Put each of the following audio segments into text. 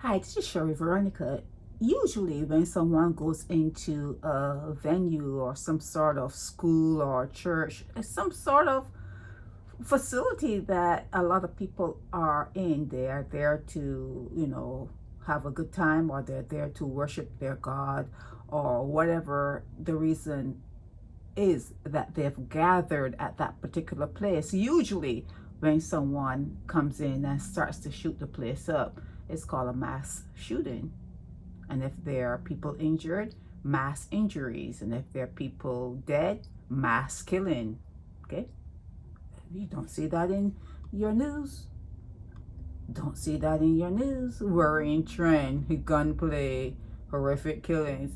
Hi, this is Sherry Veronica. Usually, when someone goes into a venue or some sort of school or church, some sort of facility that a lot of people are in, they are there to, have a good time, or they're there to worship their God, or whatever the reason is that they've gathered at that particular place. Usually, when someone comes in and starts to shoot the place up, it's called a mass shooting. And if there are people injured, mass injuries. And if there are people dead, mass killing. Okay? You don't see that in your news. Don't see that in your news. Worrying trend, gunplay, horrific killings,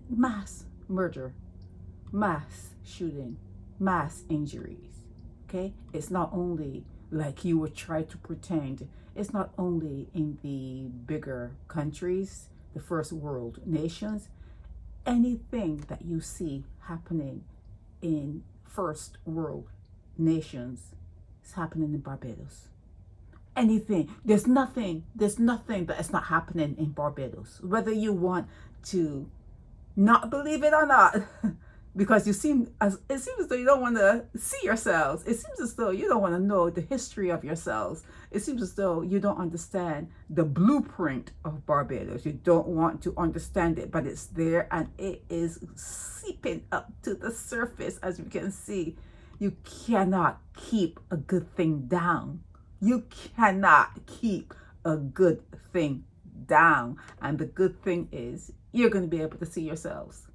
mass murder, mass shooting, mass injuries. Okay? It's not only like you would try to pretend. It's not only in the bigger countries, the first world nations. Anything that you see happening in first world nations is happening in Barbados. Anything. There's nothing that is not happening in Barbados. Whether you want to not believe it or not. Because it seems as though you don't want to see yourselves. It seems as though you don't want to know the history of yourselves. It seems as though you don't understand the blueprint of Barbados. You don't want to understand it, but it's there and it is seeping up to the surface. As you can see, you cannot keep a good thing down. You cannot keep a good thing down. And the good thing is you're going to be able to see yourselves.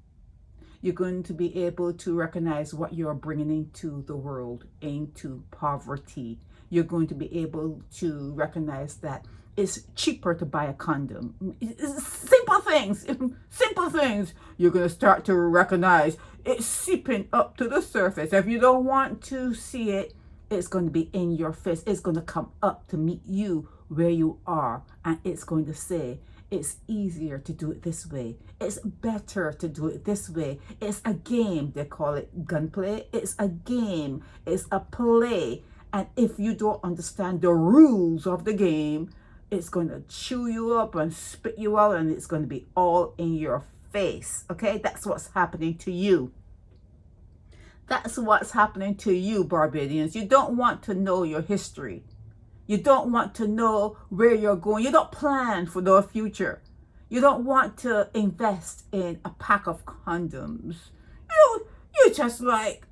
You're going to be able to recognize what you're bringing into the world, into poverty. You're going to be able to recognize that it's cheaper to buy a condom. It's simple things, simple things. You're going to start to recognize it's seeping up to the surface. If you don't want to see it, it's going to be in your face. It's going to come up to meet you where you are, and it's going to say, it's easier to do it this way. It's better to do it this way. It's a game. They call it gunplay. It's a game. It's a play. And if you don't understand the rules of the game, it's going to chew you up and spit you out, and it's going to be all in your face. Okay? That's what's happening to you. That's what's happening to you, Barbadians. You don't want to know your history. You don't want to know where you're going. You don't plan for the future. You don't want to invest in a pack of condoms. You're just like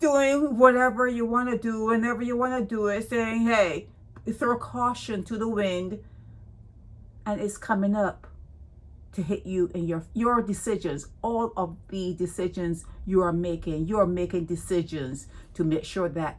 doing whatever you want to do whenever you want to do it, saying, hey, throw caution to the wind, and it's coming up to hit you in your decisions. All of the decisions you're making decisions to make sure that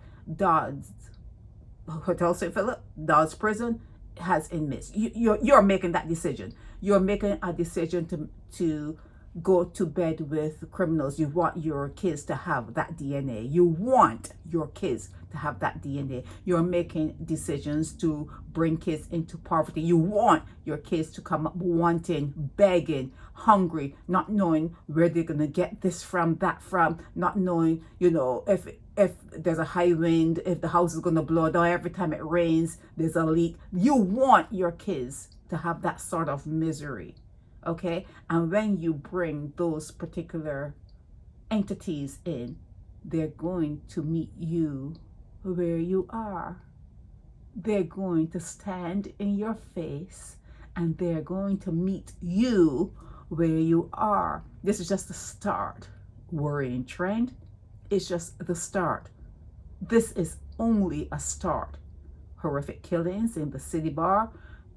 Hotel St. Philip, Dodds Prison has inmates. You're making that decision. You're making a decision to go to bed with criminals. You want your kids to have that DNA. You want your kids to have that DNA. You're making decisions to bring kids into poverty. You want your kids to come up wanting, begging, hungry, not knowing where they're going to get this from, that from, not knowing, if there's a high wind, if the house is going to blow down, every time it rains, there's a leak. You want your kids to have that sort of misery, okay? And when you bring those particular entities in, they're going to meet you where you are. They're going to stand in your face, and they're going to meet you where you are. This is just the start. Worrying trend. It's just the start. This is only a start. Horrific killings in the city bar,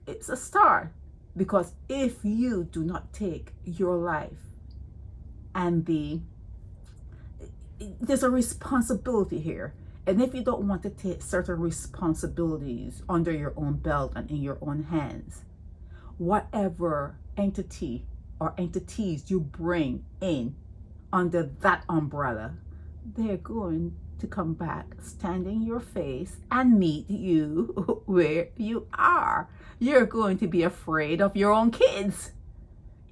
it's a start. Because if you do not take your life, and there's a responsibility here. And if you don't want to take certain responsibilities under your own belt and in your own hands, whatever entity or entities you bring in under that umbrella, they're going to come back, stand in your face, and meet you where you are. You're going to be afraid of your own kids.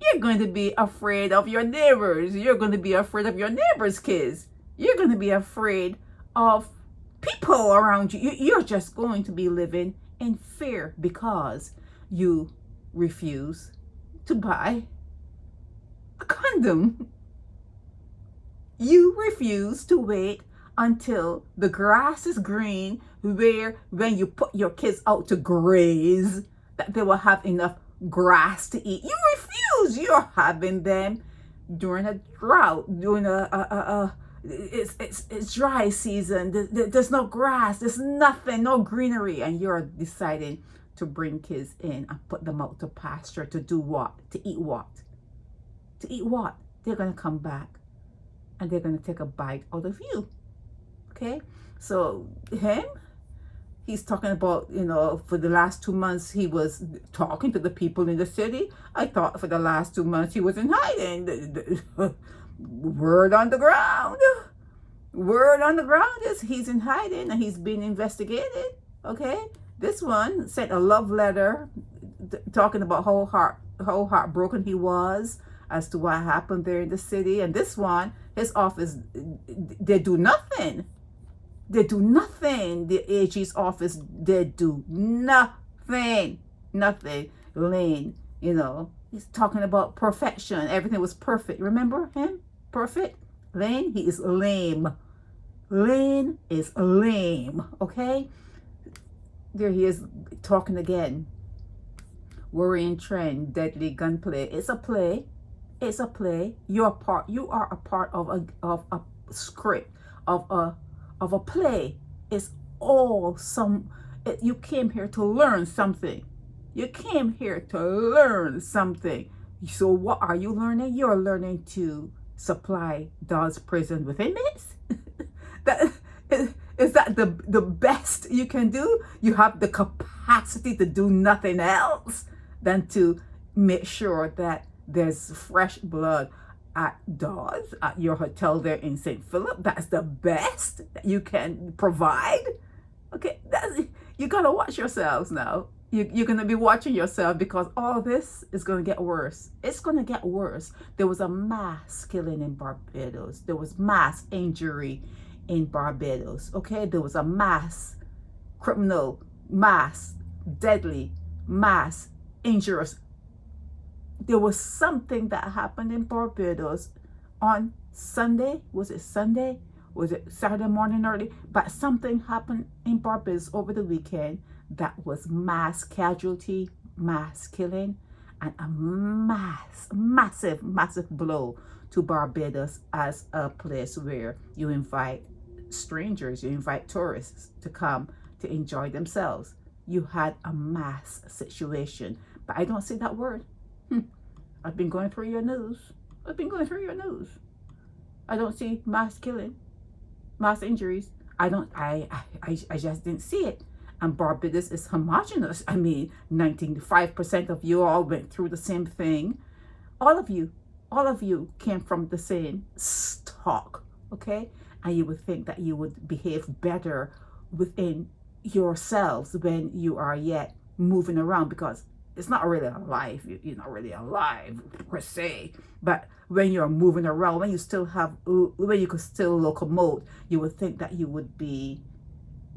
You're going to be afraid of your neighbors. You're going to be afraid of your neighbors' kids. You're going to be afraid of people around you. You're just going to be living in fear, because you refuse to buy a condom. You refuse to wait until the grass is green, where when you put your kids out to graze, that they will have enough grass to eat. You refuse. You're having them during a drought, during it's dry season. There's no grass. There's nothing, no greenery, and you're deciding to bring kids in and put them out to pasture to do what? To eat what? To eat what? They're gonna come back and they're gonna take a bite out of you. Okay, so he's talking about, for the last 2 months he was talking to the people in the city. I thought for the last 2 months he was in hiding. Word on the ground is he's in hiding and he's being investigated. Okay, this one sent a love letter talking about how heartbroken he was as to what happened there in the city. And this one, his office, they do nothing. They do nothing. The AG's office, they do nothing. Nothing. Lane, he's talking about perfection. Everything was perfect. Remember him? Perfect. Lane, he is lame. Lane is lame. Okay? There he is talking again. Worrying trend, deadly gunplay. It's a play. It's a play. You are a part of a script, of a play. It's all you came here to learn something. You came here to learn something. So what are you learning? You're learning to supply Dawes Prison with inmates. Is that the best you can do? You have the capacity to do nothing else than to make sure that there's fresh blood at Dawes, at your hotel there in St. Philip. That's the best that you can provide. Okay, you gotta watch yourselves now. You're gonna be watching yourself, because all this is gonna get worse. It's gonna get worse. There was a mass killing in Barbados. There was mass injury in Barbados. Okay, there was a mass criminal, mass deadly, mass injurious. There was something that happened in Barbados on Sunday. Was it Sunday? Was it Saturday morning early? But something happened in Barbados over the weekend that was mass casualty, mass killing, and a massive blow to Barbados as a place where you invite strangers, you invite tourists to come to enjoy themselves. You had a mass situation, but I don't see that word. I've been going through your news. I don't see mass killing, mass injuries. I just didn't see it. And Barbados is homogenous. I mean, 95% of you all went through the same thing. All of you came from the same stock, okay? And you would think that you would behave better within yourselves when you are yet moving around, because it's not really alive. You're not really alive per se. But when you're moving around, when you could still locomote, you would think that you would be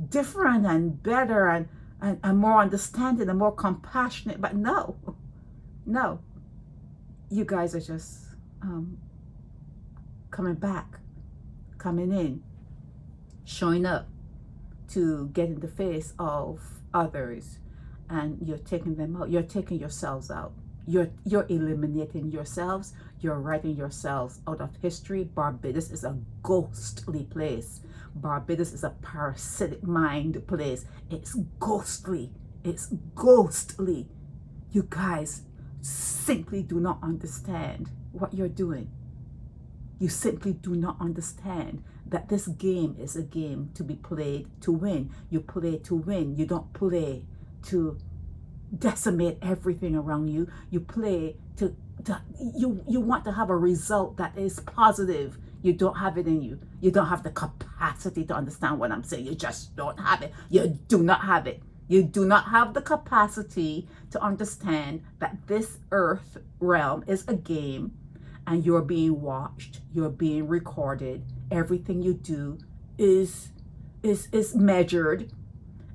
different and better and more understanding and more compassionate. But no, you guys are just coming in, showing up to get in the face of others, and you're taking them out. You're taking yourselves out. You're eliminating yourselves. You're writing yourselves out of history. Barbados is a ghostly place. Barbados is a parasitic mind place. It's ghostly. You guys simply do not understand what you're doing. You simply do not understand that this game is a game to be played to win. You play to win. You don't play to decimate everything around you. You play to you want to have a result that is positive. You don't have it in you. You don't have the capacity to understand what I'm saying. You just don't have it. You do not have it. You do not have the capacity to understand that this earth realm is a game, and you're being watched. You're being recorded. Everything you do is measured,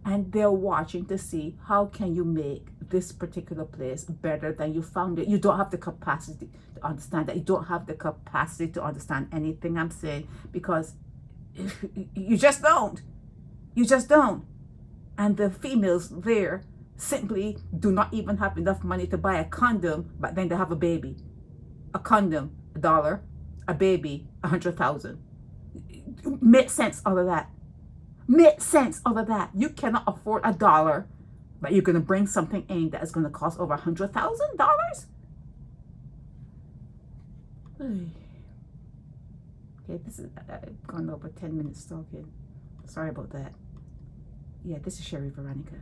and they're watching to see how can you make this particular place better than you found it. You don't have the capacity to understand that. You don't have the capacity to understand anything I'm saying, because you just don't. You just don't. And the females there simply do not even have enough money to buy a condom, but then they have a baby. A condom, $1, a baby, 100,000. Make sense out of that. Make sense out of that. You cannot afford $1, but you're going to bring something in that is going to cost over $100,000? Okay, this is, I've gone over 10 minutes talking. Sorry about that. Yeah, this is Sherry Veronica.